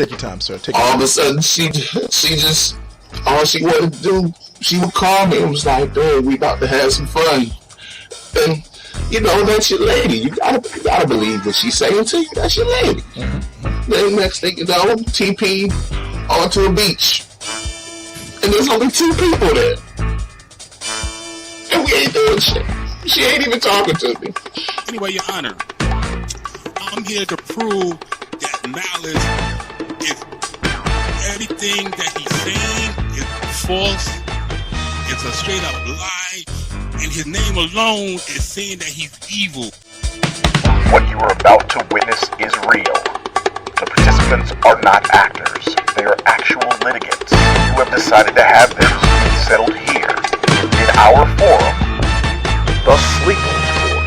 Take your time, sir. Take your All time. of a sudden, she just all she wanted to do, she would call me and was like, "Babe, we about to have some fun." And that's your lady. You gotta believe what she's saying to you. That's your lady. Mm-hmm. Then next thing you know, TP onto a beach, and there's only 2 people there, and we ain't doing shit. She ain't even talking to me. Anyway, Your Honor, I'm here to prove that Malice is everything that he's saying is false. It's a straight up lie, and his name alone is saying that he's evil. What you are about to witness is real. The participants are not actors. They are actual litigants who have decided to have their dispute settled here in our forum, the SLeople Court.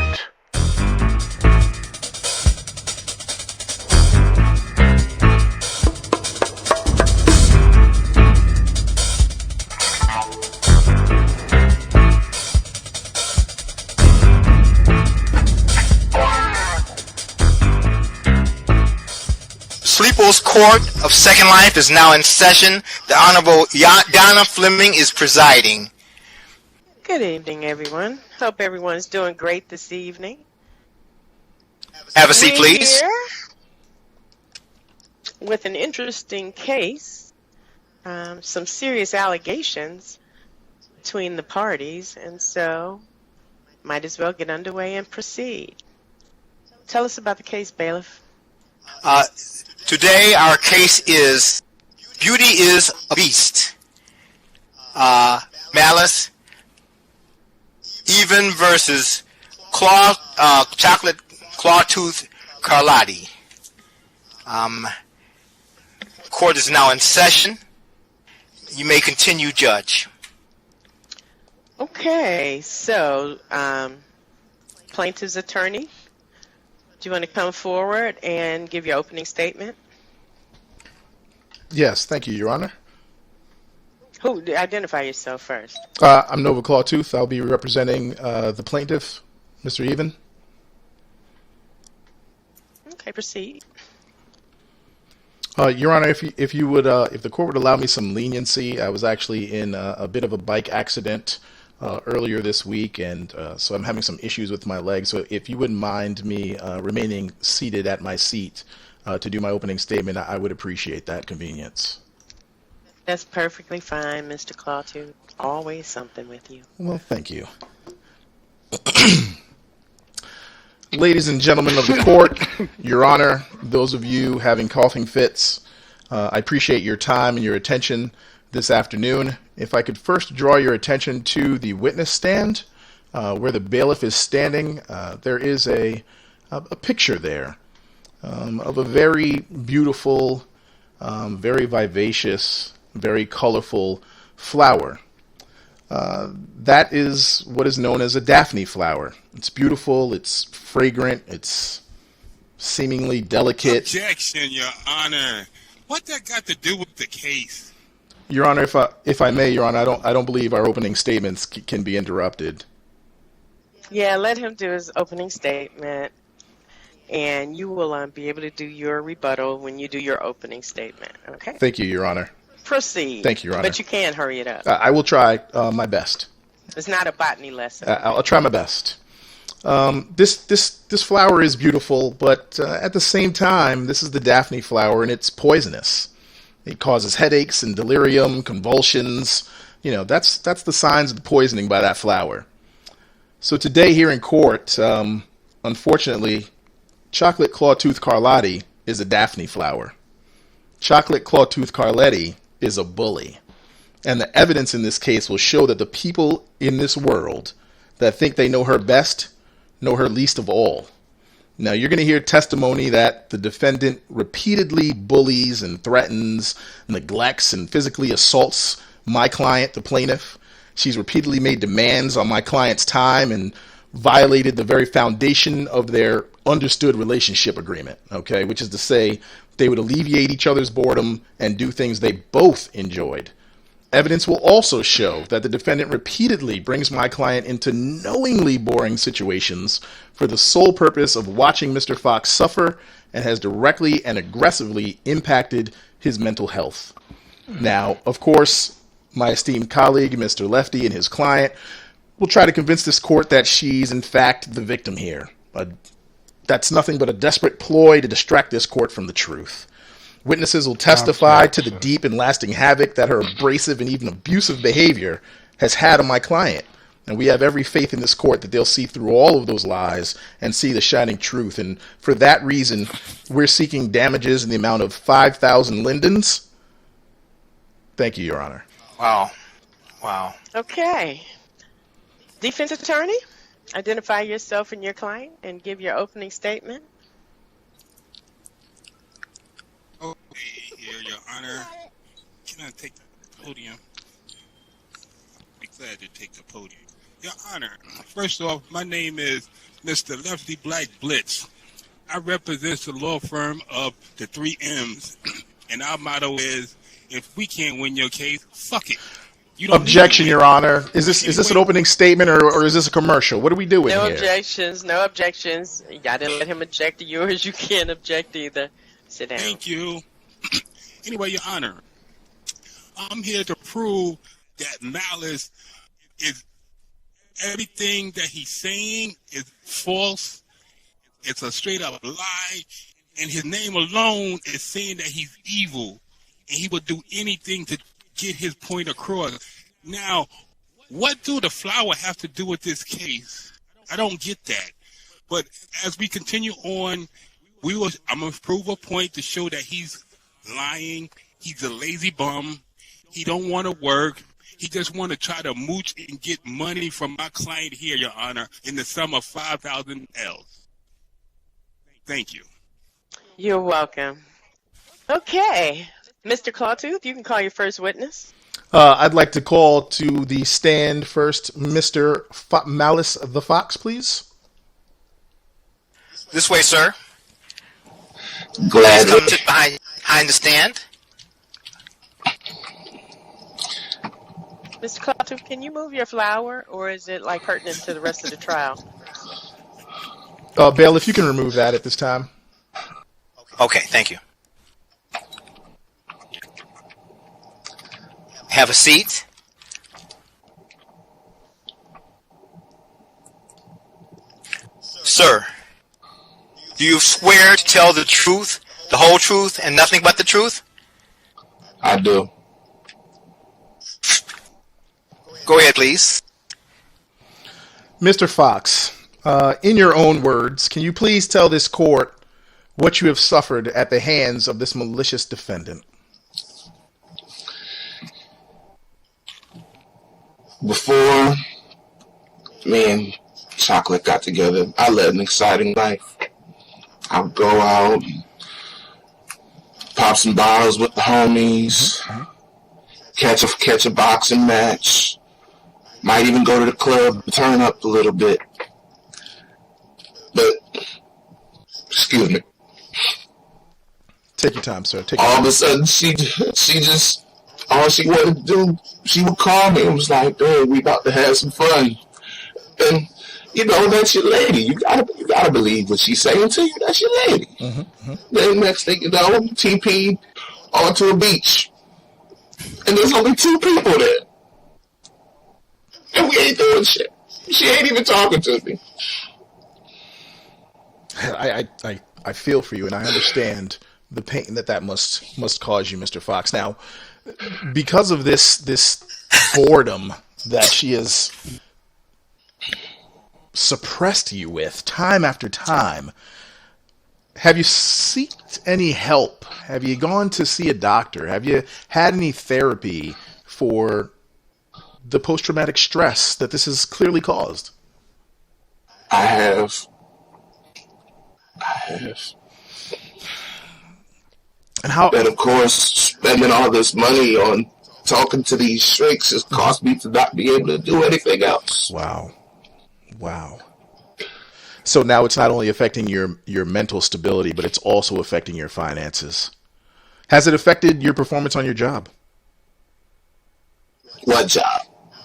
SLeople's Court of Second Life is now in session. The Honorable Donna Fleming is presiding. Good evening, everyone. Hope everyone's doing great this evening. Have a seat, please. We're here with an interesting case, some serious allegations between the parties, and so might as well get underway and proceed. Tell us about the case, bailiff. Today our case is Beauty is a Beast. Malice Even versus Chocolate Clawtooth Carlotti. Court is now in session. You may continue, Judge. Okay, so plaintiff's attorney, do you want to come forward and give your opening statement? Yes, thank you, Your Honor. Who? Identify yourself first. I'm Nova Clawtooth. I'll be representing the plaintiff, Mr. Even. Okay, proceed. Your Honor, if you would, if the court would allow me some leniency, I was actually in a bit of a bike accident earlier this week, and so I'm having some issues with my leg. So if you wouldn't mind me remaining seated at my seat to do my opening statement, I would appreciate that convenience. That's perfectly fine, Mr. Clawtooth. Always something with you. Well, thank you. Ladies and gentlemen of the court, Your Honor, those of you having coughing fits, I appreciate your time and your attention this afternoon. If I could first draw your attention to the witness stand, where the bailiff is standing, there is a picture there of a very beautiful, very vivacious, very colorful flower. That is what is known as a Daphne flower. It's beautiful, it's fragrant, it's seemingly delicate. Objection, Your Honor. What that got to do with the case? Your Honor, if I may, Your Honor, I don't believe our opening statements can be interrupted. Yeah, let him do his opening statement, and you will be able to do your rebuttal when you do your opening statement. Okay? Thank you, Your Honor. Proceed. Thank you, Your Honor. But you can hurry it up. I will try my best. It's not a botany lesson. I'll try my best. This flower is beautiful, but at the same time, this is the Daphne flower, and it's poisonous. It causes headaches and delirium, convulsions. You know, that's the signs of the poisoning by that flower. So today here in court, unfortunately, Chocolate Clawtooth Carlotti is a Daphne flower. Chocolate Clawtooth Carlotti is a bully. And the evidence in this case will show that the people in this world that think they know her best know her least of all. Now, you're going to hear testimony that the defendant repeatedly bullies and threatens, neglects, and physically assaults my client, the plaintiff. She's repeatedly made demands on my client's time and violated the very foundation of their understood relationship agreement, okay, which is to say they would alleviate each other's boredom and do things they both enjoyed. Evidence will also show that the defendant repeatedly brings my client into knowingly boring situations for the sole purpose of watching Mr. Fox suffer and has directly and aggressively impacted his mental health. Now, of course, my esteemed colleague, Mr. Lefty, and his client will try to convince this court that she's in fact the victim here. But that's nothing but a desperate ploy to distract this court from the truth. Witnesses will testify to the deep and lasting havoc that her abrasive and even abusive behavior has had on my client. And we have every faith in this court that they'll see through all of those lies and see the shining truth. And for that reason, we're seeking damages in the amount of 5,000 lindens. Thank you, Your Honor. Wow. Wow. Okay. Defense attorney, identify yourself and your client and give your opening statement. Okay, here, Your Honor. Can I take the podium? I'd be glad to take the podium. Your Honor, first off, my name is Mr. Lefty Black Blitz. I represent the law firm of the 3 M's, and our motto is, if we can't win your case, fuck it. You don't Objection, Your Honor. Is this an opening statement or is this a commercial? What are we doing No here? objections, no objections. I didn't let him object to yours. You can't object either. Sit down. Thank you. Anyway, Your Honor, I'm here to prove that Malice is everything that he's saying is false. It's a straight up lie. And his name alone is saying that he's evil. And he would do anything to get his point across. Now, what do the flower have to do with this case? I don't get that. But as we continue on, I'm going to prove a point to show that he's lying. He's a lazy bum. He don't want to work. He just want to try to mooch and get money from my client here, Your Honor, in the sum of 5,000 L's. Thank you. You're welcome. Okay. Mr. Clawtooth, you can call your first witness. I'd like to call to the stand first Mr. Malice the Fox, please. This way, sir. Glad Please come to behind the stand. Mr. Clawtooth, can you move your flower, or is it like pertinent to the rest of the trial? Bail, if you can remove that at this time. Okay, thank you. Have a seat. Sir, do you swear to tell the truth, the whole truth, and nothing but the truth? I do. Go ahead, please. Mr. Fox, in your own words, can you please tell this court what you have suffered at the hands of this malicious defendant? Before me and Chocolate got together, I led an exciting life. I would go out, pop some bottles with the homies, catch a boxing match, might even go to the club, turn up a little bit. But, excuse me. Take your time, sir. Take your All time. of a sudden, she just, all she wanted to do, she would call me and was like, "Hey, we about to have some fun." And, you know, that's your lady. You gotta believe what she's saying to you. That's your lady. Then next thing you know, TP onto a beach. And there's only 2 people there. And we ain't doing shit. She ain't even talking to me. I feel for you, and I understand the pain that must cause you, Mr. Fox. Now, because of this boredom that she has suppressed you with time after time, have you sought any help? Have you gone to see a doctor? Have you had any therapy for the post-traumatic stress that this has clearly caused? I have. And how? And of course, spending all this money on talking to these shrinks has caused me to not be able to do anything else. Wow. So now it's not only affecting your mental stability, but it's also affecting your finances. Has it affected your performance on your job? What job?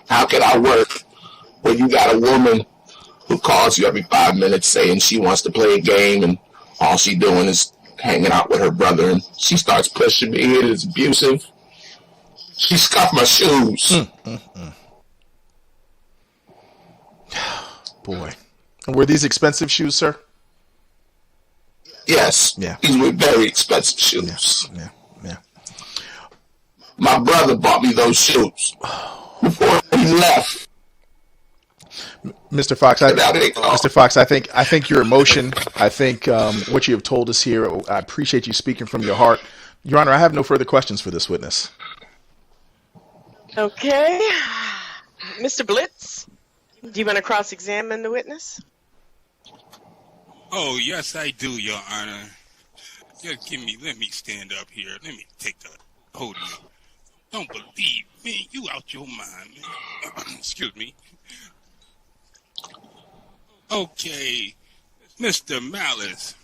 How can I work when you got a woman who calls you every 5 minutes saying she wants to play a game and all she doing is hanging out with her brother, and she starts pushing me, it is abusive. She scuffed my shoes. Boy. And were these expensive shoes, sir? Yes. Yeah. These were very expensive shoes. Yeah. My brother bought me those shoes before he left. Mr. Fox, I think your emotion, I think what you have told us here, I appreciate you speaking from your heart. Your Honor, I have no further questions for this witness. Okay. Mr. Blitz, do you want to cross-examine the witness? Oh, yes, I do, Your Honor. Just let me stand up here. Let me take the podium. Don't believe me. You out your mind, man. Excuse me. Okay, Mr. Malice.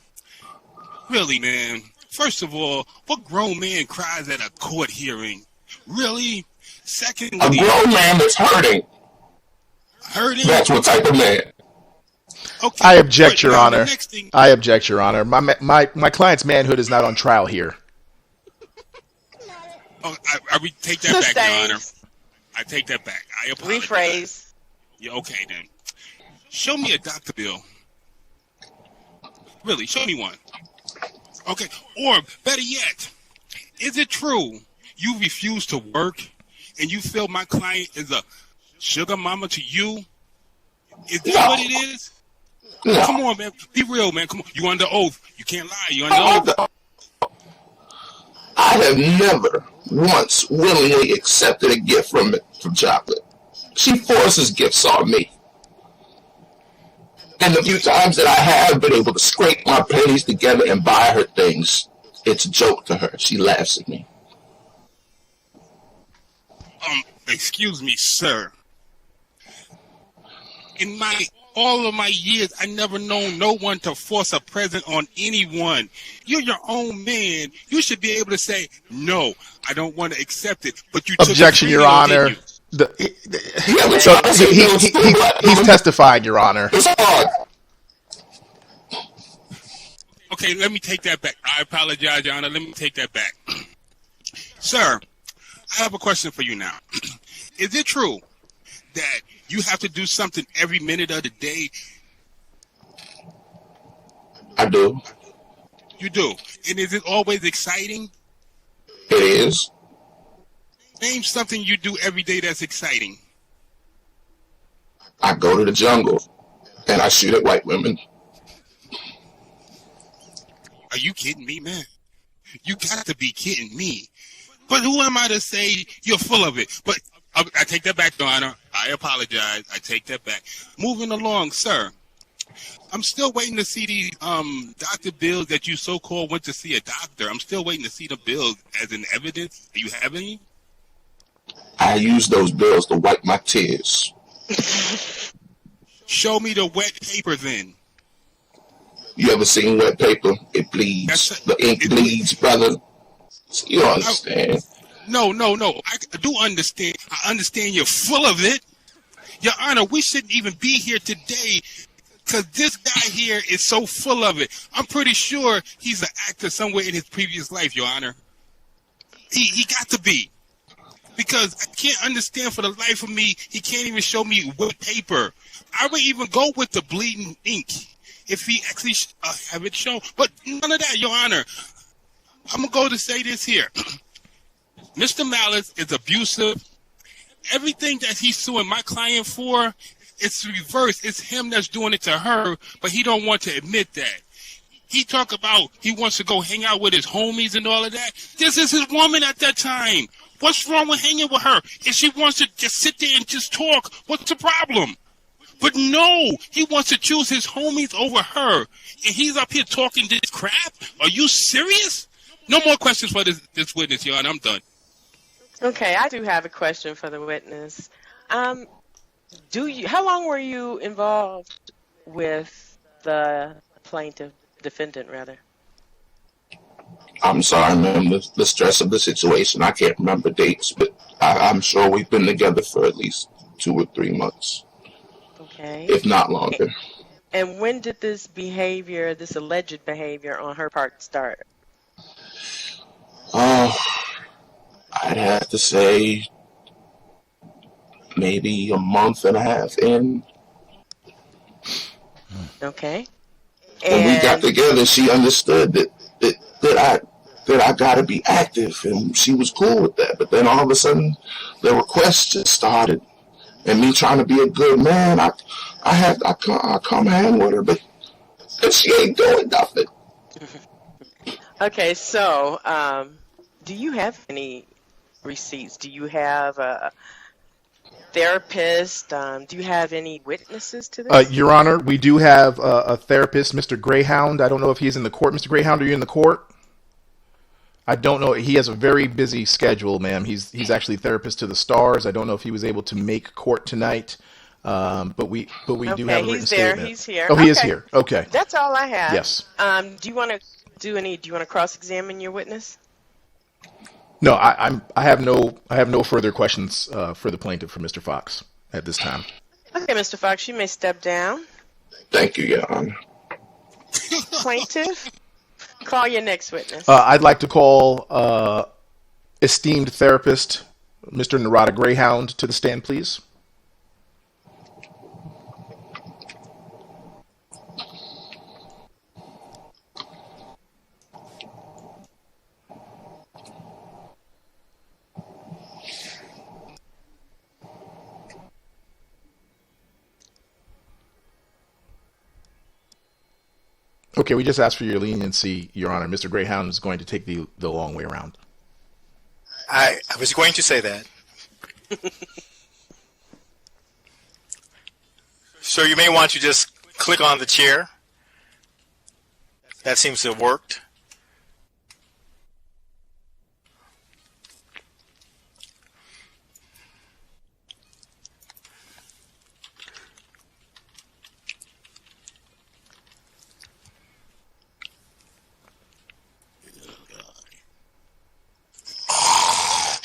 Really, man. First of all, what grown man cries at a court hearing? Really? Secondly, a grown man that's hurting. Hurting? That's what type of man. Okay. I object, Your Honor. Thing... I object, Your Honor. My client's manhood is not on trial here. Oh, I take that back, Your Honor. I take that back. I apologize. Rephrase. Yeah, okay, then. Show me a doctor bill. Really, show me one. Okay, or better yet, is it true you refuse to work and you feel my client is a sugar mama to you? Is that what it is? No. Come on, man. Be real, man. Come on. You under oath. You can't lie. You under oath. I have never once willingly accepted a gift from Chocolate. She forces gifts on me. And the few times that I have been able to scrape my pennies together and buy her things, it's a joke to her. She laughs at me. Excuse me, sir. In all of my years, I never known no one to force a present on anyone. You're your own man. You should be able to say, no, I don't want to accept it. But you Objection, Your Honor. He's testified, Your Honor. Okay, let me take that back. I apologize, Your Honor. Let me take that back. Sir, I have a question for you now. Is it true that you have to do something every minute of the day? I do. You do? And is it always exciting? It is. Name something you do every day that's exciting. I go to the jungle and I shoot at white women. Are you kidding me, man? You got to be kidding me. But who am I to say you're full of it? But I take that back, Your Honor. I apologize. I take that back. Moving along, sir. I'm still waiting to see these doctor bills that you so-called went to see a doctor. I'm still waiting to see the bills as an evidence. Do you have any? I use those bills to wipe my tears. Show me the wet paper then. You ever seen wet paper? It bleeds. The ink bleeds, brother. You don't understand. No. I do understand. I understand you're full of it. Your Honor, we shouldn't even be here today because this guy here is so full of it. I'm pretty sure he's an actor somewhere in his previous life, Your Honor. He got to be. Because I can't understand for the life of me, he can't even show me wet paper. I would even go with the bleeding ink if he actually have it shown. But none of that, Your Honor. I'm going to go to say this here. Mr. Malice is abusive. Everything that he's suing my client for, it's reversed. It's him that's doing it to her, but he don't want to admit that. He talk about he wants to go hang out with his homies and all of that. This is his woman at that time. What's wrong with hanging with her? If she wants to just sit there and just talk, what's the problem? But no, he wants to choose his homies over her. And he's up here talking this crap? Are you serious? No more questions for this witness, Your Honor. I'm done. Okay, I do have a question for the witness. How long were you involved with the plaintiff, defendant, rather? I'm sorry, ma'am. The stress of the situation, I can't remember dates, but I'm sure we've been together for at least 2 or 3 months, Okay. if not longer. And when did this behavior, this alleged behavior on her part start? Oh, I'd have to say maybe a month and a half in. Okay. When we got And together, she understood that I gotta be active, and she was cool with that. But then all of a sudden, the requests just started, and me trying to be a good man, I come hang with her, but she ain't doing nothing. okay, so do you have any receipts? Do you have a therapist? Do you have any witnesses to this? Your Honor, we do have a therapist, Mr. Greyhound. I don't know if he's in the court. Mr. Greyhound, are you in the court? I don't know. He has a very busy schedule, ma'am. He's actually therapist to the stars. I don't know if he was able to make court tonight, but we do have a written he's there. statement. He's here. Oh, he is Okay. here. Okay. That's all I have. Yes. Do you want to do you want to cross-examine your witness? No, I have no further questions for the plaintiff, for Mr. Fox, at this time. Okay, Mr. Fox, you may step down. Thank you, Your Honor. Plaintiff, call your next witness. I'd like to call esteemed therapist, Mr. Narada Greyhound, to the stand, please. Okay, we just asked for your leniency, Your Honor. Mr. Greyhound is going to take the long way around. I was going to say that. So you may want to just click on the chair. That seems to have worked.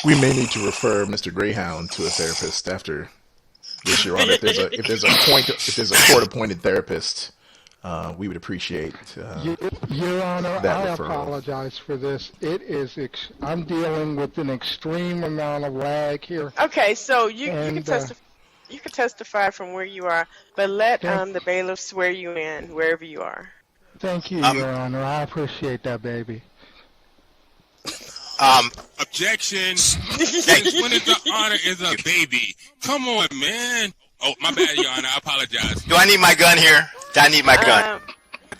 We may need to refer Mr. Greyhound to a therapist after this, Your Honor. If there's a court-appointed therapist, we would appreciate Your Honor, that I referral. apologize for this. I'm dealing with an extreme amount of lag here. Okay, so you can And, you can testify from where you are, but let Thank- the bailiff swear you in wherever you are. Thank you, Your Honor. I appreciate that, baby. Objection. Since when is the honor is a baby? Come on, man. Oh, my bad, Your Honor. I apologize. Do I need my gun here? Do I need my gun?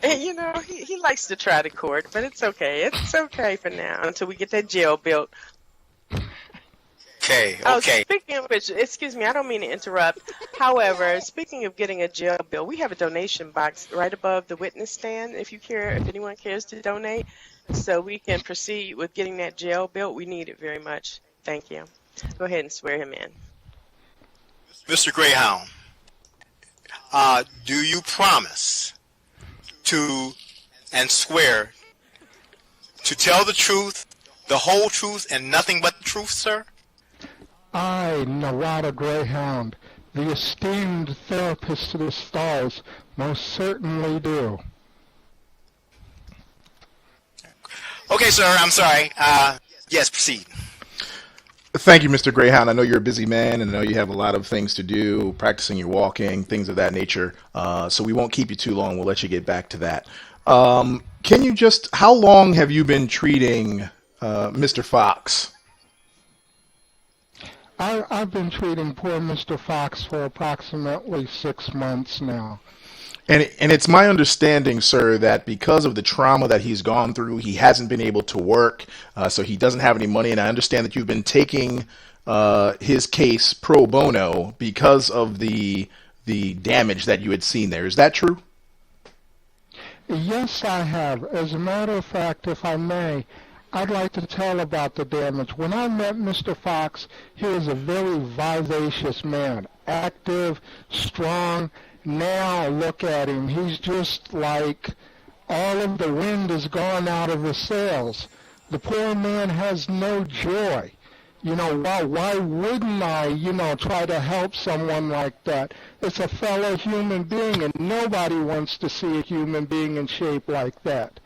And, you know, he likes to try to court, but it's okay. It's okay for now until we get that jail built. Okay, Oh, okay. speaking of which, excuse me, I don't mean to interrupt. However, speaking of getting a jail bill, we have a donation box right above the witness stand. If anyone cares to donate, so we can proceed with getting that jail built. We need it very much. Thank you. Go ahead and swear him in. Mr. Greyhound, do you promise to and swear to tell the truth, the whole truth, and nothing but the truth, sir? I, Narada Greyhound, the esteemed therapist to the stars, most certainly do. Okay, sir, I'm sorry. Yes, proceed. Thank you, Mr. Greyhound. I know you're a busy man, and I know you have a lot of things to do, practicing your walking, things of that nature. So we won't keep you too long. We'll let you get back to that. How long have you been treating Mr. Fox? I've been treating poor Mr. Fox for approximately 6 months now. And it's my understanding, sir, that because of the trauma that he's gone through, he hasn't been able to work, so he doesn't have any money. And I understand that you've been taking his case pro bono because of the damage that you had seen there. Is that true? Yes, I have. As a matter of fact, if I may, I'd like to tell about the damage. When I met Mr. Fox, he was a very vivacious man, active, strong. Now look at him. He's just like all of the wind has gone out of his sails. The poor man has no joy. Why wouldn't I, try to help someone like that? It's a fellow human being, and nobody wants to see a human being in shape like that.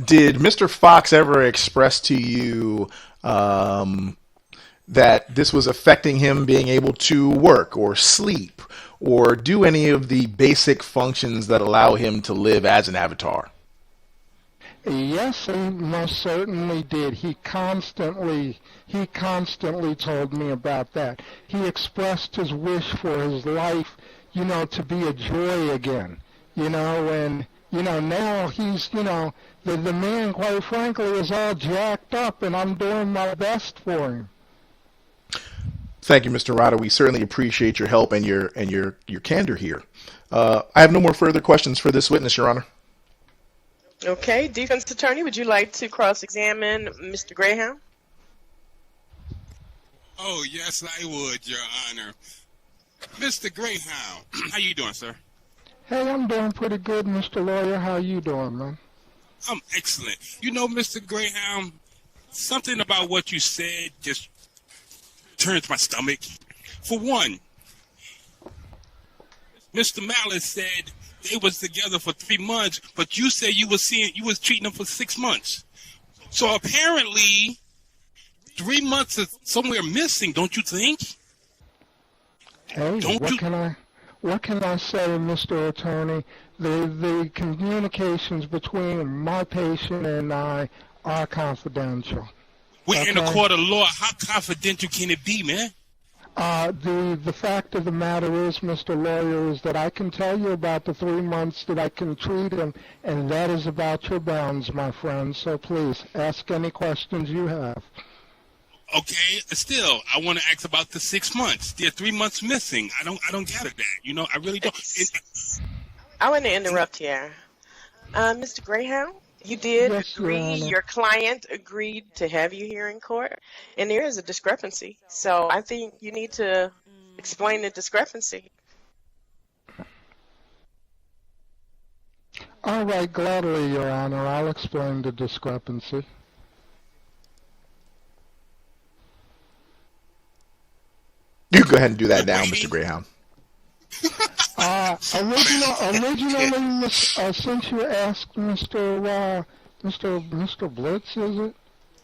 Did Mr. Fox ever express to you that this was affecting him being able to work or sleep or do any of the basic functions that allow him to live as an avatar? Yes, he most certainly did. He constantly told me about that. He expressed his wish for his life, to be a joy again, and, now he's, the man, quite frankly, is all jacked up, and I'm doing my best for him. Thank you, Mr. Rada. We certainly appreciate your help and your candor here. I have no more further questions for this witness, Your Honor. Okay, defense attorney, would you like to cross-examine Mr. Greyhound? Oh, yes, I would, Your Honor. Mr. Greyhound, how you doing, sir? Hey, I'm doing pretty good, Mr. Lawyer. How you doing, man? I'm excellent. Mr. Greyhound, something about what you said just turns my stomach. For one, Mr. Malice said they was together for 3 months, but you said you was treating them for 6 months. So apparently, 3 months is somewhere missing, don't you think? Hey, what can I say, Mr. Attorney? The communications between my patient and I are confidential. We're in a court of law. How confidential can it be, man? The fact of the matter is, Mr. Lawyer, is that I can tell you about the 3 months that I can treat him, and that is about your bounds, my friend. So please, ask any questions you have. Okay, still, I want to ask about the 6 months. There are 3 months missing. I don't get it. That I really don't. I want to interrupt here, Mr. Greyhound. You did agree. Your client agreed to have you here in court, and there is a discrepancy. So I think you need to explain the discrepancy. All right, gladly, Your Honor. I'll explain the discrepancy. You go ahead and do that now, Mr. Greyhound. Originally, since you asked Mr. Blitz, is it?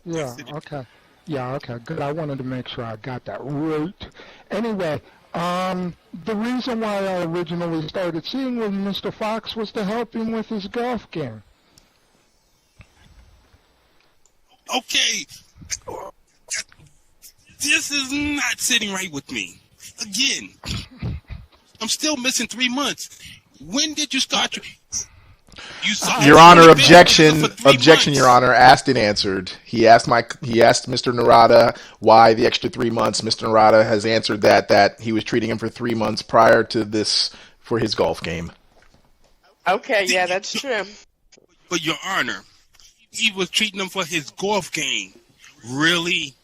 Yeah, okay. Yeah, okay, good. I wanted to make sure I got that right. Anyway, the reason why I originally started seeing with Mr. Fox was to help him with his golf game. Okay. This is not sitting right with me. Again, I'm still missing 3 months. When did you start? Your Honor, objection, Your Honor. Asked and answered. He asked Mr. Narada why the extra 3 months. Mr. Narada has answered that he was treating him for 3 months prior to this for his golf game. Okay, yeah, that's true. But Your Honor, he was treating him for his golf game. Really?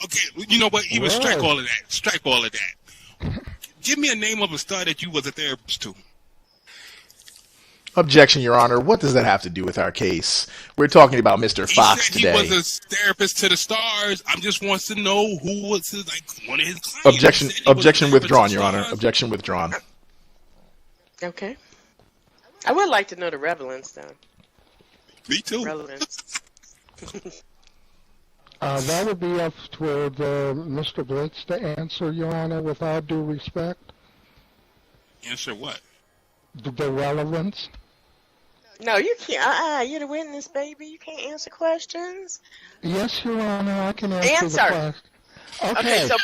Okay, you know what? Even strike all of that. Strike all of that. Give me a name of a star that you was a therapist to. Objection, Your Honor. What does that have to do with our case? We're talking about Mr. Fox today. He was a therapist to the stars. I just wants to know who was one of his clients. Objection withdrawn, Your Honor. Objection withdrawn. Okay. I would like to know the relevance, though. Me too. Relevance. That would be up to Mr. Blitz to answer, Your Honor, with all due respect. Answer what? The relevance. No, you can't. You're the witness, baby. You can't answer questions. Yes, Your Honor, I can answer the question. Okay, so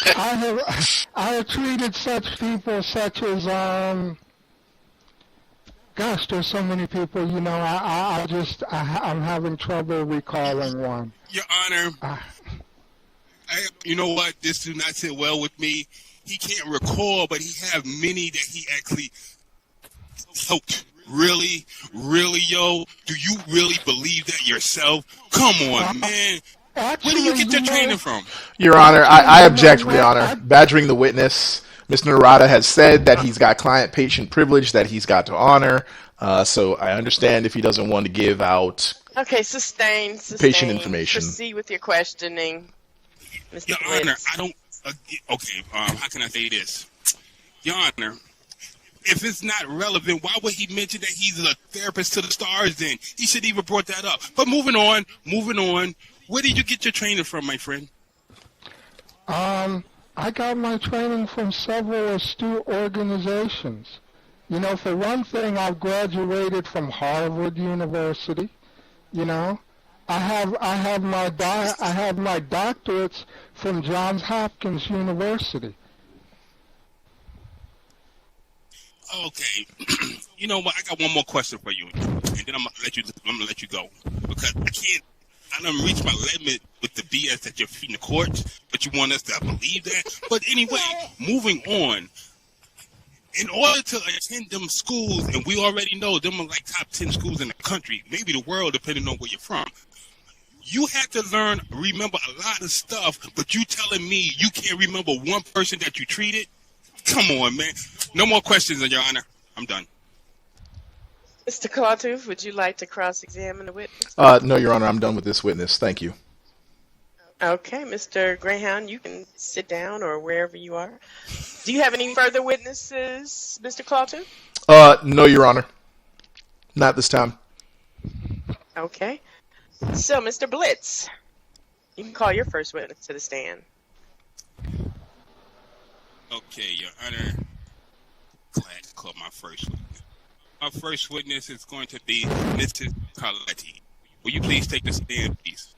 I have treated such people such as gosh, there's so many people. I'm having trouble recalling one. Your Honor, you know what? This do not sit well with me. He can't recall, but he have many that he actually helped. Really, yo? Do you really believe that yourself? Come on, man. Where do you get your training from? Your Honor, I object, Your Honor. Badgering the witness. Mr. Narada has said that he's got client-patient privilege that he's got to honor. So I understand if he doesn't want to give out Okay, sustain. patient information. Proceed with your questioning. Mr. Your Blitz. Honor, I don't. Okay, how can I say this? Your Honor, if it's not relevant, why would he mention that he's a therapist to the stars then? He should even brought that up. But moving on. Where did you get your training from, my friend? I got my training from several astute organizations. You know, for one thing, I've graduated from Harvard University. You know, I have my doctorates from Johns Hopkins University. Okay. You know what? I got one more question for you, and then I'm gonna let you go because I done reached my limit with the BS that you're feeding the courts, but you want us to believe that. But anyway, moving on. In order to attend them schools, and we already know them are like top 10 schools in the country, maybe the world, depending on where you're from. You have to remember a lot of stuff, but you telling me you can't remember one person that you treated? Come on, man. No more questions, Your Honor. I'm done. Mr. Claude, would you like to cross-examine the witness? No, Your Honor, I'm done with this witness. Thank you. Okay, Mr. Greyhound, you can sit down or wherever you are. Do you have any further witnesses, Mr. Claude? No, Your Honor. Not this time. Okay. So, Mr. Blitz, you can call your first witness to the stand. Okay, Your Honor. Glad to call my first witness. My first witness is going to be Mrs. Carletti. Will you please take the stand, please?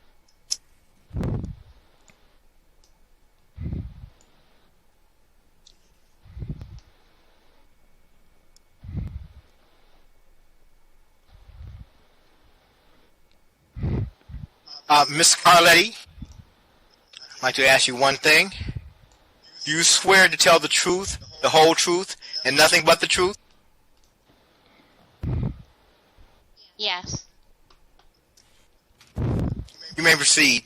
Ms. Carletti, I'd like to ask you one thing. Do you swear to tell the truth, the whole truth, and nothing but the truth? Yes. You may proceed.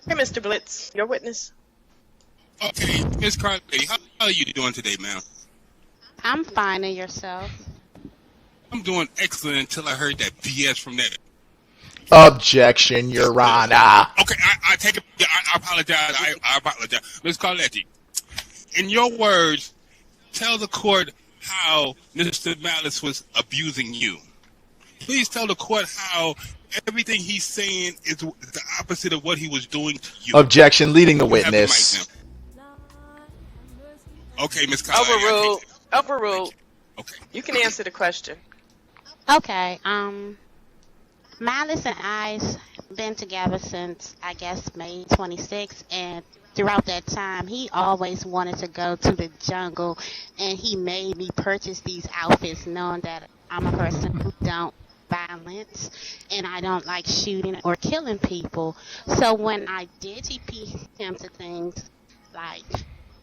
Hey, Mr. Blitz, your witness. Okay, Ms. Carletti, how are you doing today, ma'am? I'm fine, and yourself? I'm doing excellent until I heard that BS from that. Objection, Your Honor. Okay, I take it. I apologize. I apologize. Ms. Carletti, in your words, tell the court how Mr. Malice was abusing you. Please tell the court how everything he's saying is the opposite of what he was doing to you. Objection, leading the You have the mic witness. now. Okay, Ms. Carletti. Overruled. Overruled. Okay. You can answer the question. Okay. Malice and I's been together since, I guess, May 26th, and throughout that time, he always wanted to go to the jungle, and he made me purchase these outfits knowing that I'm a person who don't violence, and I don't like shooting or killing people. So when I did TP him to things like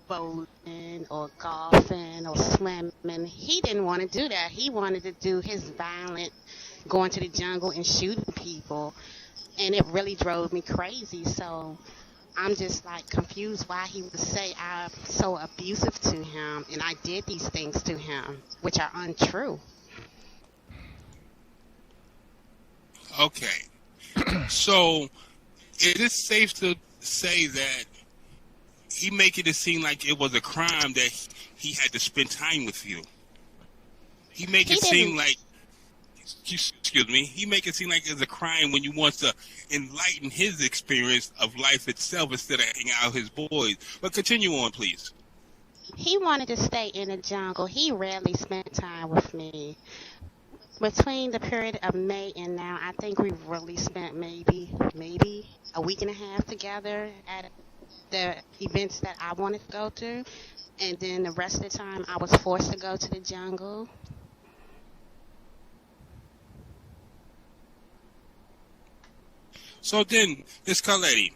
boating or golfing or swimming, he didn't want to do that. He wanted to do his violent, going to the jungle and shooting people, and it really drove me crazy. So I'm just like confused why he would say I'm so abusive to him and I did these things to him, which are untrue. Okay. So it is safe to say that he making it seem like it was a crime that he had to spend time with you. He make it seem like, excuse me, he make it seem like it's a crime when you want to enlighten his experience of life itself instead of hanging out with his boys. But continue on, please. He wanted to stay in the jungle. He rarely spent time with me. Between the period of May and now, I think we've really spent maybe a week and a half together at the events that I wanted to go to. And then the rest of the time, I was forced to go to the jungle. So then, Ms. Carletti,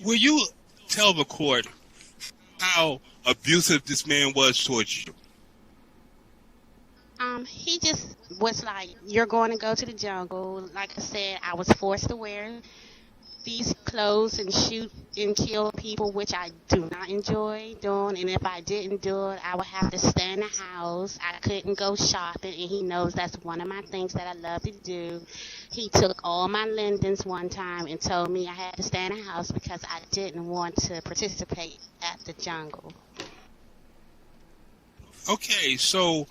will you tell the court how abusive this man was towards you? He just was like, you're going to go to the jungle. Like I said, I was forced to wear these clothes and shoot and kill people, which I do not enjoy doing. And if I didn't do it, I would have to stay in the house. I couldn't go shopping, and he knows that's one of my things that I love to do. He took all my lendings one time and told me I had to stay in the house because I didn't want to participate at the jungle. Okay, so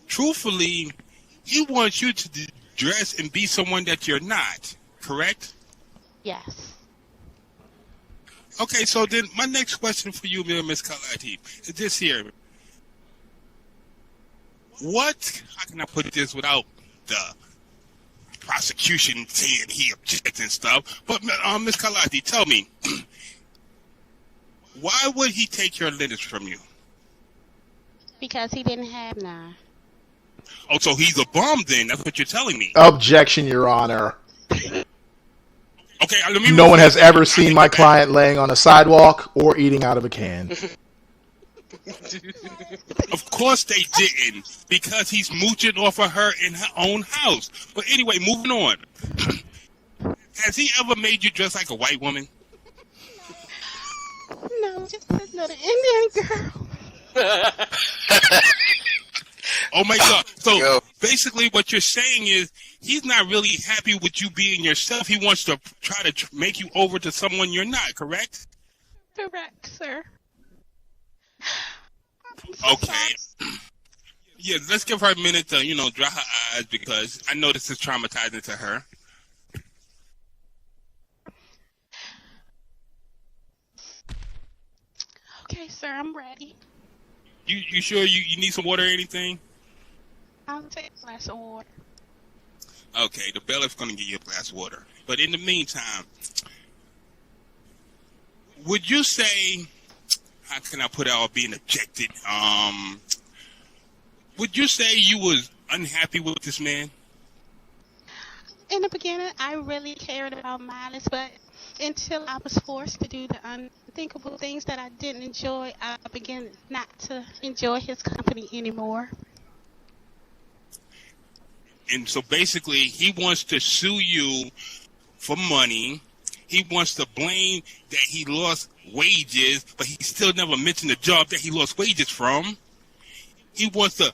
truthfully, he wants you to dress and be someone that you're not, correct? Yes. Okay, so then my next question for you, Miss Kalati, is this here. How can I put this without the prosecution saying he objects and stuff? But Miss Kalati, tell me, why would he take your letters from you? Because he didn't have none. Oh, so he's a bum then? That's what you're telling me. Objection, Your Honor. Okay, no one has ever seen my client laying on a sidewalk or eating out of a can. Of course they didn't, because he's mooching off of her in her own house. But anyway, moving on. Has he ever made you dress like a white woman? No, just another Indian girl. Oh my God. So basically what you're saying is he's not really happy with you being yourself. He wants to try to make you over to someone you're not, correct? Correct, sir. Okay. Yeah, let's give her a minute to, dry her eyes, because I know this is traumatizing to her. Okay, sir, I'm ready. You sure you need some water or anything? I'll take a glass of water. Okay, the bailiff's going to give you a glass of water. But in the meantime, would you say, how can I put it out being objected? Would you say you was unhappy with this man? In the beginning, I really cared about Miles, but until I was forced to do the unthinkable things that I didn't enjoy, I began not to enjoy his company anymore. And so basically, he wants to sue you for money. He wants to blame that he lost wages, but he still never mentioned the job that he lost wages from. He wants to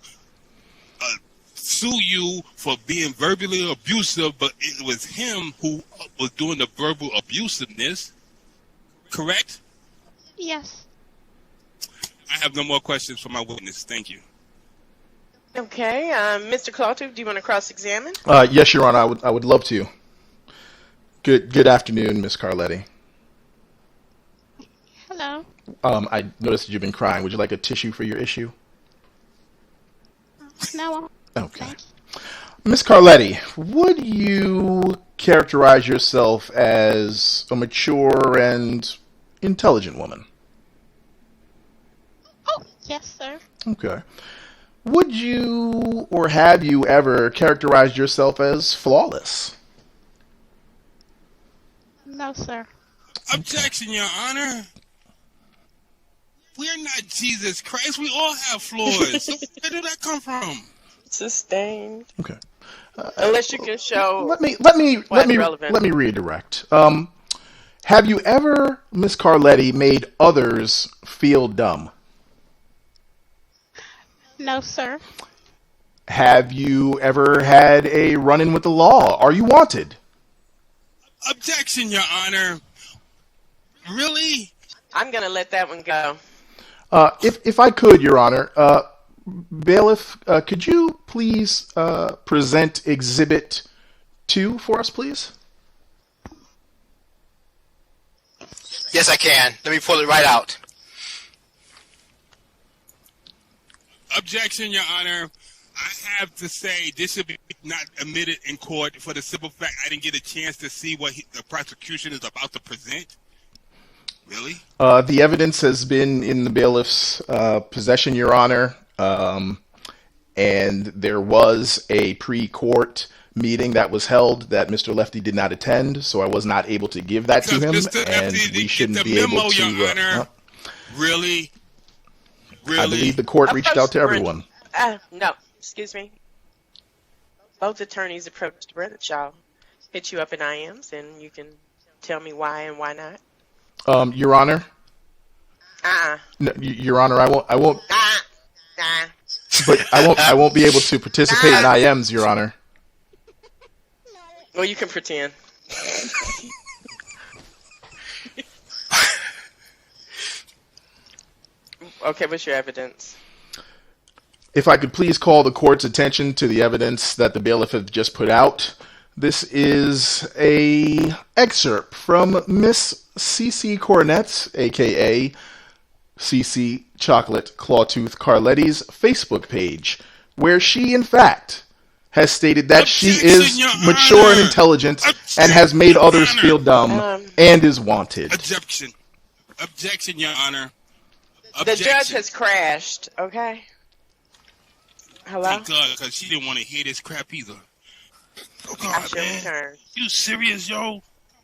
sue you for being verbally abusive, but it was him who was doing the verbal abusiveness. Correct? Yes. I have no more questions for my witness. Thank you. Okay, Mr. Clotter, do you want to cross-examine? Yes, Your Honor, I would love to. Good afternoon, Miss Carletti. Hello. I noticed that you've been crying. Would you like a tissue for your issue? No. Okay. Miss Carletti, would you characterize yourself as a mature and intelligent woman? Oh, yes, sir. Okay. Would you or have you ever characterized yourself as flawless? No, sir. Objection, Your Honor. We're not Jesus Christ. We all have flaws. So where did that come from? Sustained. Okay. Unless you can show. Let me redirect. Have you ever, Miss Carletti, made others feel dumb? No, sir. Have you ever had a run-in with the law? Are you wanted? Objection, Your Honor. Really? I'm going to let that one go. If I could, Your Honor, Bailiff, could you please present Exhibit 2 for us, please? Yes, I can. Let me pull it right out. Objection, Your Honor. I have to say this should be not admitted in court for the simple fact I didn't get a chance to see what the prosecution is about to present. Really? The evidence has been in the bailiff's possession, Your Honor, and there was a pre-court meeting that was held that Mr. Lefty did not attend, so I was not able to give that to him, Mr. and Lefty, we shouldn't be memo, able to... Your Honor. Really? I believe the court reached out to everyone. No, excuse me. Both attorneys approached Brennenshaw, hit you up in IMs, and you can tell me why and why not? Your Honor. No, Your Honor, I won't. But I won't be able to participate in IMs, Your Honor. Well, you can pretend. Okay, what's your evidence? If I could please call the court's attention to the evidence that the bailiff has just put out. This is a excerpt from Miss C.C. Cornett, a.k.a. C.C. Chocolate Clawtooth Carletti's Facebook page, where she, in fact, has stated that she is mature and intelligent and has made others feel dumb and is wanted. Objection, Your Honor. The judge has crashed, okay? Hello? Thank God, because she didn't want to hear this crap either. Oh, God, man. You serious, yo?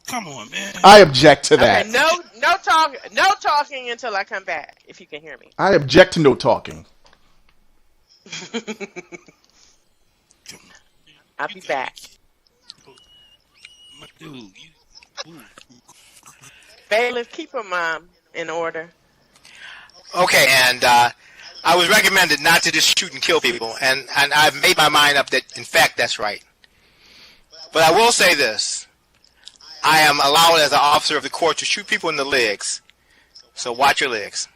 Come on, man. I object to that. Okay, no talking until I come back, if you can hear me. I object to no talking. I'll be back. Dude, Bailiff, keep them in order. Okay, and I was recommended not to just shoot and kill people, and I've made my mind up that, in fact, that's right. But I will say this. I am allowed as an officer of the court to shoot people in the legs. So watch your legs.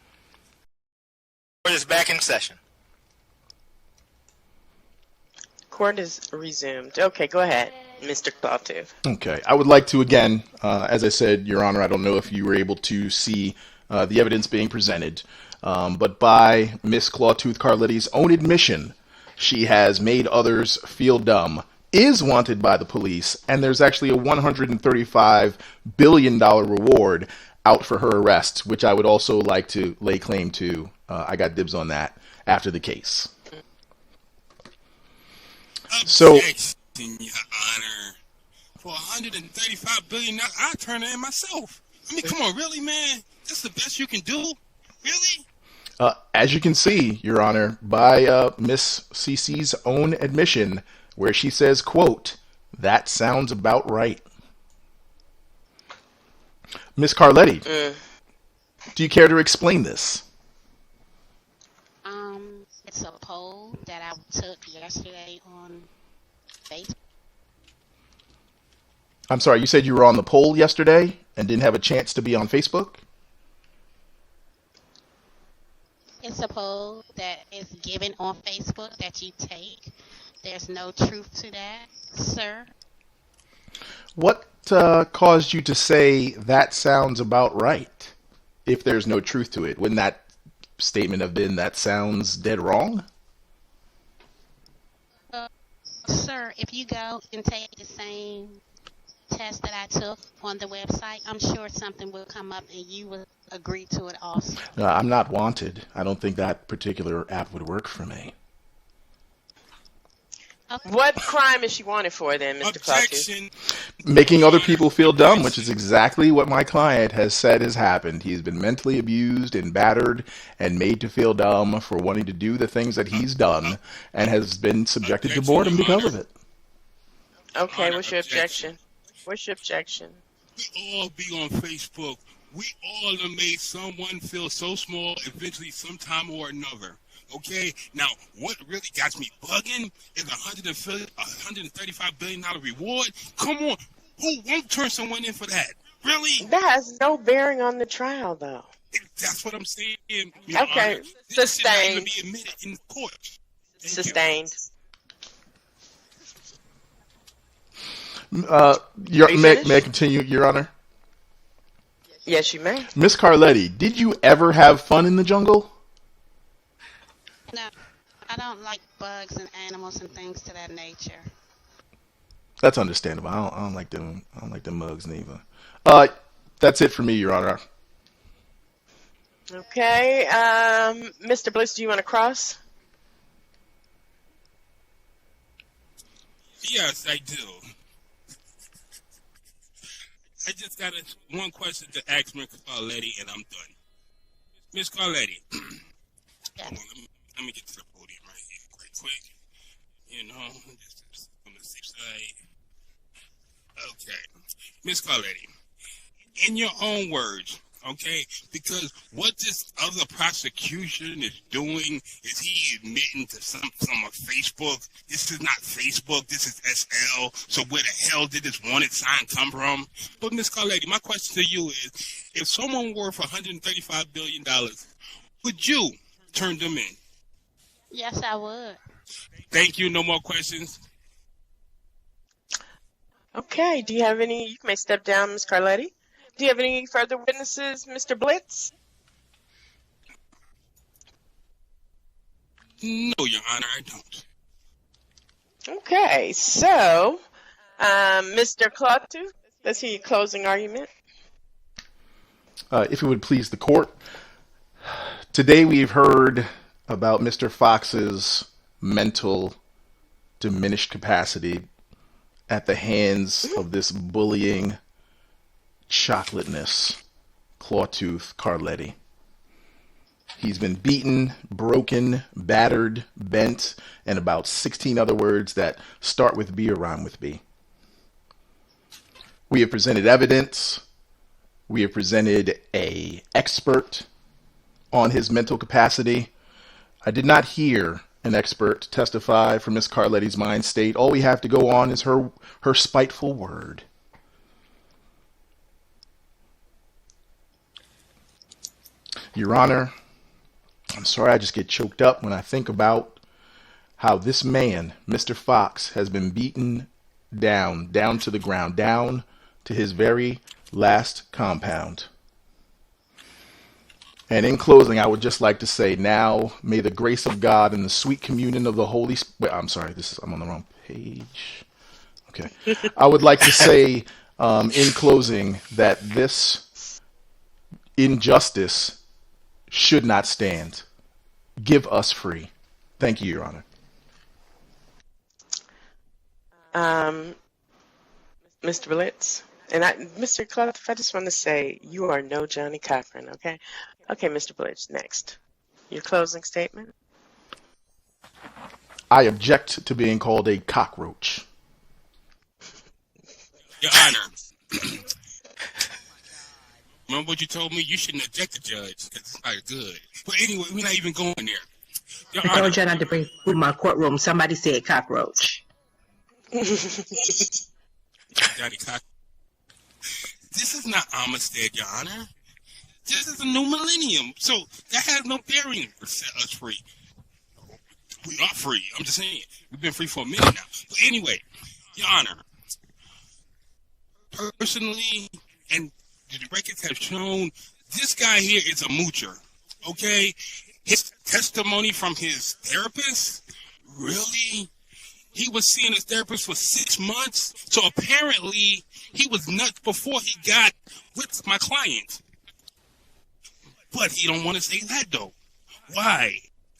Court is back in session. Court is resumed. Okay, go ahead, Mr. Clawtooth. Okay, I would like to again, as I said, Your Honor, I don't know if you were able to see the evidence being presented, but by Miss Clawtooth Carletti's own admission, she has made others feel dumb, is wanted by the police, and there's actually a $135 billion reward out for her arrest, which I would also like to lay claim to. I got dibs on that after the case. So, Your Honor, for $135 billion, I'll turn it in myself. I mean, come on, really, man? That's the best you can do? Really? As you can see, Your Honor, by Miss CC's own admission, where she says, quote, "That sounds about right." Miss Carletti, do you care to explain this? It's a poll that I took yesterday on Facebook. I'm sorry, you said you were on the poll yesterday and didn't have a chance to be on Facebook? It's a poll that is given on Facebook that you take. There's no truth to that, sir. What caused you to say that sounds about right? If there's no truth to it, wouldn't that statement have been that sounds dead wrong? Sir, if you go and take the same test that I took on the website, I'm sure something will come up and you will agree to it also. I'm not wanted. I don't think that particular app would work for me. Okay. What crime is she wanted for then, Mr. Objection. Making other people feel dumb, which is exactly what my client has said has happened. He's been mentally abused and battered and made to feel dumb for wanting to do the things that he's done and has been subjected to boredom because of it. Okay, what's your objection? What's your objection? We all be on Facebook. We all have made someone feel so small eventually sometime or another. Okay, now what really got me bugging is $135 billion reward. Come on, who won't turn someone in for that? Really? That has no bearing on the trial, though. That's what I'm saying. Okay, sustained. Be admitted in court. Sustained. May I continue, Your Honor? Yes, you may. Miss Carletti, did you ever have fun in the jungle? No, I don't like bugs and animals and things to that nature. That's understandable. I don't like them. I don't like them mugs neither. That's it for me, Your Honor. Okay, Mr. Bliss, do you want to cross? Yes, I do. I just got one question to ask Miss Carletti, and I'm done. Miss Carletti, Yes. let me get to the podium right here, quite quick. You know, just on the safe side. Okay, Miss Carletti, in your own words, okay? Because what this other prosecution is doing is he admitting to some of Facebook. This is not Facebook. This is SL. So where the hell did this wanted sign come from? But Ms. Carletti, my question to you is, if someone worth $135 billion, would you turn them in? Yes, I would. Thank you. No more questions. Okay, do you have any? You may step down, Ms. Carletti. Do you have any further witnesses, Mr. Blitz? No, Your Honor, I don't. Okay, so, Mr. Klaatu, let's hear your closing argument. If it would please the court, today we've heard about Mr. Fox's mental diminished capacity at the hands of this bullying chocolateness, Clawtooth Carletti. He's been beaten, broken, battered, bent, and about 16 other words that start with B or rhyme with B. We have presented evidence. We have presented an expert on his mental capacity. I did not hear an expert testify from Ms. Carletti's mind state. All we have to go on is her spiteful word. Your Honor, I'm sorry, I just get choked up when I think about how this man, Mr. Fox, has been beaten down to the ground, down to his very last compound. And in closing, I would just like to say, now may the grace of God and the sweet communion of the Holy Spirit. I'm sorry, I'm on the wrong page. Okay. I would like to say in closing that this injustice should not stand. Give us free. Thank you, Your Honor. Mr. Blitz, and Mr. Clough, I just want to say you are no Johnny Cochran, okay? Okay, Mr. Blitz, next. Your closing statement? I object to being called a cockroach. Your Honor, remember what you told me? You shouldn't object the judge because it's not good. But anyway, we're not even going there. Your I Honor, told you not to bring food in my courtroom. Somebody said cockroach. Johnny Cock. This is not Amistad, Your Honor. This is a new millennium, so that has no bearing to set us free. We are free. I'm just saying. We've been free for a minute now. But anyway, Your Honor, personally, and the records have shown, this guy here is a moocher, okay? His testimony from his therapist, really? He was seeing his therapist for 6 months, so apparently he was nuts before he got with my client. But he don't want to say that, though. Why?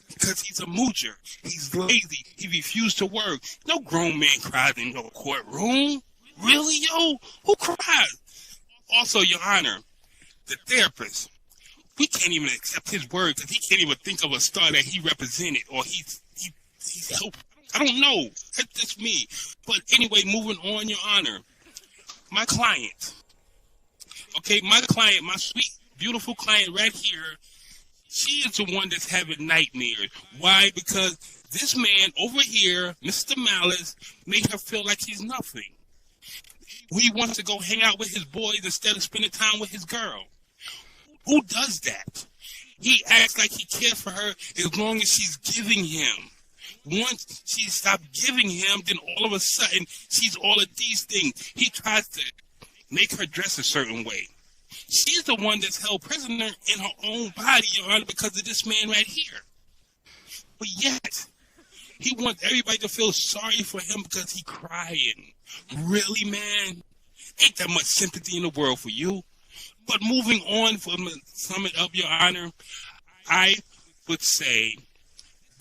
Because he's a moocher. He's lazy. He refused to work. No grown man cries in no courtroom. Really, yo? Who cries? Also, Your Honor, the therapist, we can't even accept his word because he can't even think of a star that he represented or he's helped. I don't know. That's just me. But anyway, moving on, Your Honor. My client. Okay, my client, my sweet, beautiful client right here, she is the one that's having nightmares. Why? Because this man over here, Mr. Malice, made her feel like she's nothing. He wants to go hang out with his boys instead of spending time with his girl. Who does that? He acts like he cares for her as long as she's giving him. Once she stopped giving him, then all of a sudden, she's all of these things. He tries to make her dress a certain way. She's the one that's held prisoner in her own body, Your Honor, because of this man right here. But yet, he wants everybody to feel sorry for him because he's crying. Really, man? Ain't that much sympathy in the world for you? But moving on, for to sum it up, Your Honor, I would say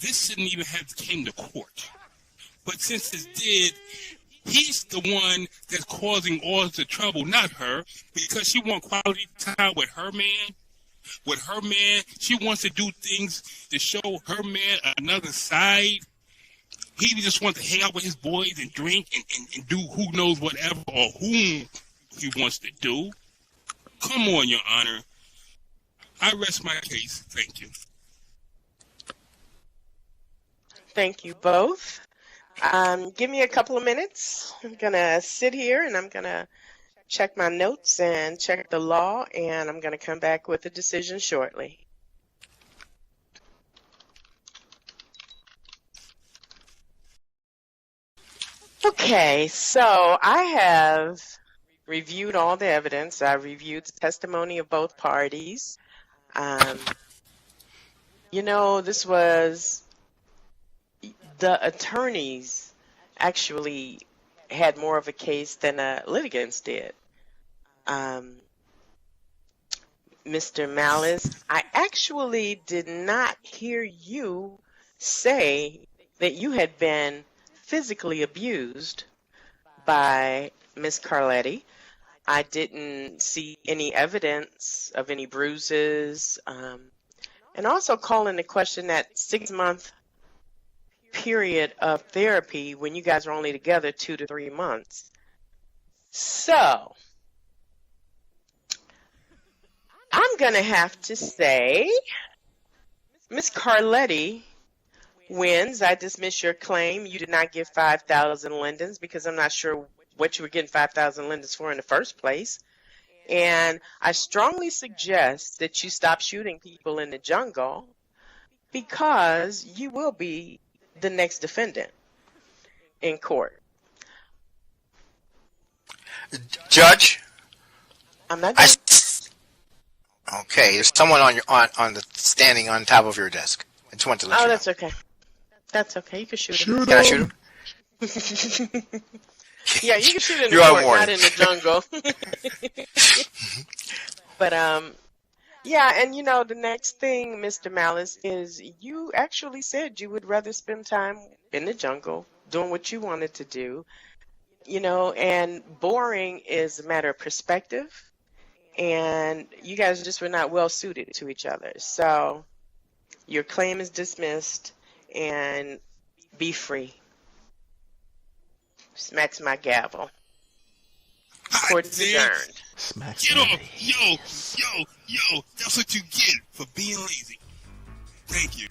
this shouldn't even have came to court. But since it did, he's the one that's causing all the trouble, not her, because she wants quality time with her man. With her man, she wants to do things to show her man another side. He just wants to hang out with his boys and drink and do who knows whatever or whom he wants to do. Come on, Your Honor. I rest my case. Thank you. Thank you both. Give me a couple of minutes. I'm going to sit here and I'm going to check my notes and check the law, and I'm going to come back with a decision shortly. Okay, so I have reviewed all the evidence. I reviewed the testimony of both parties. This was the attorneys actually had more of a case than the litigants did. Mr. Malice, I actually did not hear you say that you had been physically abused by Miss Carletti. I didn't see any evidence of any bruises. And also call into question that 6-month period of therapy when you guys are only together 2 to 3 months. So, I'm going to have to say Miss Carletti wins. I dismiss your claim. You did not give 5,000 lindens because I'm not sure what you were getting 5,000 lindens for in the first place. And I strongly suggest that you stop shooting people in the jungle because you will be the next defendant in court. Judge? I'm not done. Okay, there's someone on the standing on top of your desk. I just want to let you know. That's okay. That's okay. You can shoot him. Can I shoot him? Yeah, you can shoot in the You are court, warned. not in the jungle. But yeah, and the next thing, Mr. Malice, is you actually said you would rather spend time in the jungle doing what you wanted to do. And boring is a matter of perspective, and you guys just were not well suited to each other. So your claim is dismissed, and be free. Smacks my gavel. Court is adjourned. Get off! Yo! That's what you get for being lazy. Thank you.